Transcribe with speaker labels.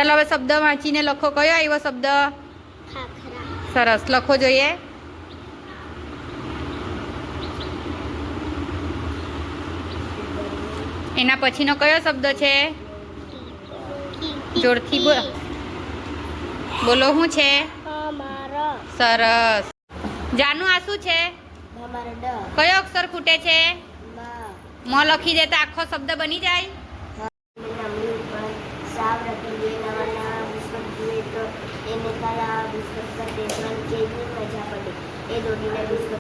Speaker 1: ચાલો હવે શબ્દ વાંચીને લખો. કયો આવ્યો શબ્દ?
Speaker 2: ખાખરા.
Speaker 1: સરસ, લખો જોઈએ. એના પછીનો કયો શબ્દ છે? જોરથી બોલો. બોલો શું છે?
Speaker 2: અમારા.
Speaker 1: સરસ. જાનું આ શું છે?
Speaker 2: અમારા ડ.
Speaker 1: કયો અક્ષર ખૂટે છે?
Speaker 2: માં.
Speaker 1: મ લખી દે તો આખો શબ્દ બની જાય.
Speaker 2: નામની ઉપર સાવ રખીએ નવા નવા પુસ્તક જોઈએ તો એને કયા પુસ્તક પર બેસવાની કેવી મજા પડે એ દોડીને પુસ્તક